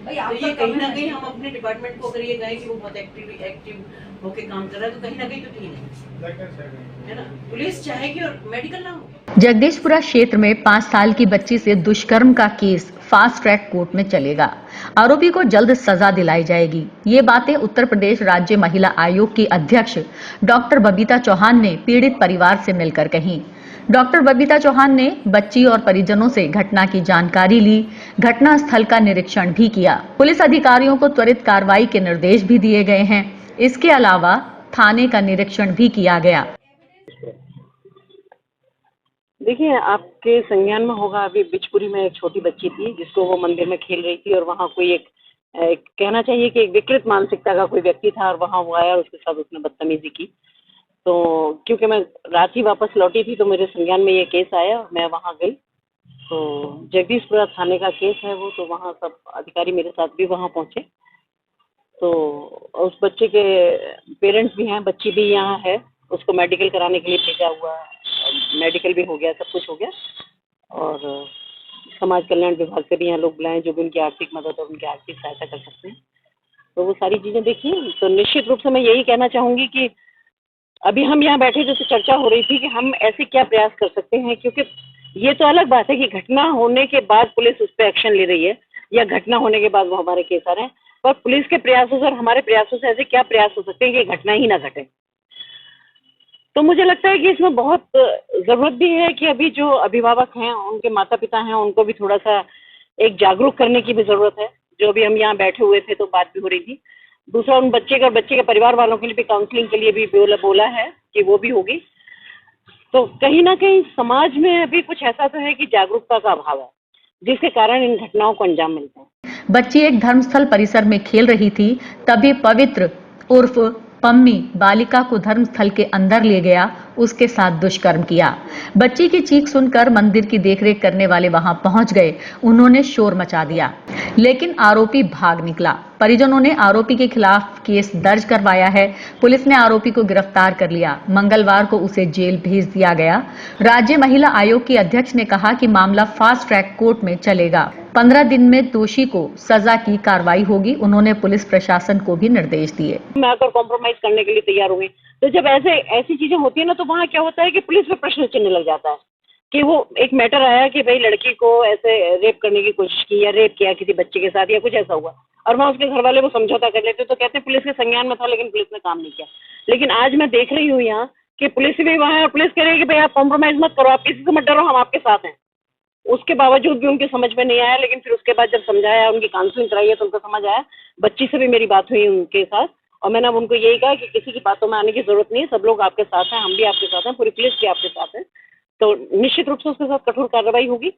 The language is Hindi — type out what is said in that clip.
तो ये कहीं ना कहीं हम अपने डिपार्टमेंट को अगर ये कहें कि वो बहुत एक्टिव होके काम कर रहा है तो कहीं ना कहीं तो ठीक है ना। पुलिस चाहेगी और मेडिकल ना हो। जगदीशपुरा क्षेत्र में 5 साल की बच्ची से दुष्कर्म का केस फास्ट ट्रैक कोर्ट में चलेगा। आरोपी को जल्द सजा दिलाई जाएगी। ये बातें उत्तर प्रदेश राज्य महिला आयोग की अध्यक्ष डॉक्टर बबीता चौहान ने पीड़ित परिवार से मिलकर कही। डॉक्टर बबीता चौहान ने बच्ची और परिजनों से घटना की जानकारी ली, घटना स्थल का निरीक्षण भी किया। पुलिस अधिकारियों को त्वरित कार्रवाई के निर्देश भी दिए गए हैं। इसके अलावा थाने का निरीक्षण भी किया गया। देखिए, आपके संज्ञान में होगा, अभी बिचपुरी में एक छोटी बच्ची थी जिसको वो मंदिर में खेल रही थी और वहाँ कोई एक कहना चाहिए कि एक विकृत मानसिकता का कोई व्यक्ति था और वहाँ वो आया और उसके साथ उसने बदतमीजी की। तो क्योंकि मैं रांची वापस लौटी थी तो मेरे संज्ञान में ये केस आया, मैं वहाँ गई। तो जगदीशपुरा थाने का केस है वो, तो वहाँ सब अधिकारी मेरे साथ भी वहाँ पहुँचे। तो उस बच्चे के पेरेंट्स भी हैं, बच्ची भी यहाँ है, उसको मेडिकल कराने के लिए भेजा हुआ है। मेडिकल भी हो गया, सब कुछ हो गया। और समाज कल्याण विभाग से भी यहाँ लोग बुलाएं जो भी उनकी आर्थिक मदद और उनकी आर्थिक सहायता कर सकते हैं। तो वो सारी चीज़ें देखिए। तो निश्चित रूप से मैं यही कहना चाहूँगी कि अभी हम यहाँ बैठे थे तो चर्चा हो रही थी कि हम ऐसे क्या प्रयास कर सकते हैं, क्योंकि ये तो अलग बात है कि घटना होने के बाद पुलिस उस पर एक्शन ले रही है या घटना होने के बाद वो हमारे केस आ रहे हैं, पर पुलिस के प्रयासों से और हमारे प्रयासों से ऐसे क्या प्रयास हो सकते हैं कि घटना ही ना घटे। तो मुझे लगता है कि इसमें बहुत ज़रूरत भी है कि अभी जो अभिभावक हैं, उनके माता पिता हैं, उनको भी थोड़ा सा एक जागरूक करने की भी ज़रूरत है। जो अभी हम यहाँ बैठे हुए थे तो बात भी हो रही थी। दूसरा, उन बच्चे का, बच्चे के परिवार वालों के लिए भी काउंसलिंग के लिए भी बोला है कि वो भी होगी। तो कहीं ना कहीं समाज में अभी कुछ ऐसा तो है कि जागरूकता का अभाव है, जिसके कारण इन घटनाओं को अंजाम मिलता है। बच्ची एक धर्मस्थल परिसर में खेल रही थी, तभी पवित्र उर्फ पम्मी बालिका को धर्मस्थल के अंदर ले गया, उसके साथ दुष्कर्म किया। बच्ची की चीख सुनकर मंदिर की देखरेख करने वाले वहां पहुंच गए। उन्होंने शोर मचा दिया, लेकिन आरोपी भाग निकला। परिजनों ने आरोपी के खिलाफ केस दर्ज करवाया है। पुलिस ने आरोपी को गिरफ्तार कर लिया। मंगलवार को उसे जेल भेज दिया गया। राज्य महिला आयोग की अध्यक्ष ने कहा कि मामला फास्ट ट्रैक कोर्ट में चलेगा। 15 दिन में दोषी को सजा की कार्रवाई होगी। उन्होंने पुलिस प्रशासन को भी निर्देश दिए। मैं अगर कॉम्प्रोमाइज करने के लिए तैयार हुई, तो जब ऐसी चीजें होती है ना, तो वहाँ क्या होता है कि पुलिस पे प्रश्न चिन्ह लग जाता है कि वो एक मैटर आया कि भाई लड़की को ऐसे रेप करने की कोशिश की या रेप किया किसी बच्चे के साथ या कुछ ऐसा हुआ, और वहाँ उसके घर वाले वो समझौता कर लेते तो कहते हैं पुलिस के संज्ञान में था लेकिन पुलिस ने काम नहीं किया। लेकिन आज मैं देख रही हूँ यहाँ कि पुलिस भी वहाँ है और पुलिस कह रही है कि भाई आप कॉम्प्रोमाइज मत करो, आप किसी से मत डरो, हम आपके साथ हैं। उसके बावजूद भी उनके समझ में नहीं आया, लेकिन फिर उसके बाद जब समझाया, उनकी काउंसलिंग कराई है तो उनको समझ आया। बच्ची से भी मेरी बात हुई उनके साथ और मैंने अब उनको यही कहा कि किसी की बातों में आने की जरूरत नहीं है, सब लोग आपके साथ हैं, हम भी आपके साथ हैं, पूरी पुलिस भी आपके साथ है। तो निश्चित रूप से उसके साथ कठोर कार्रवाई होगी।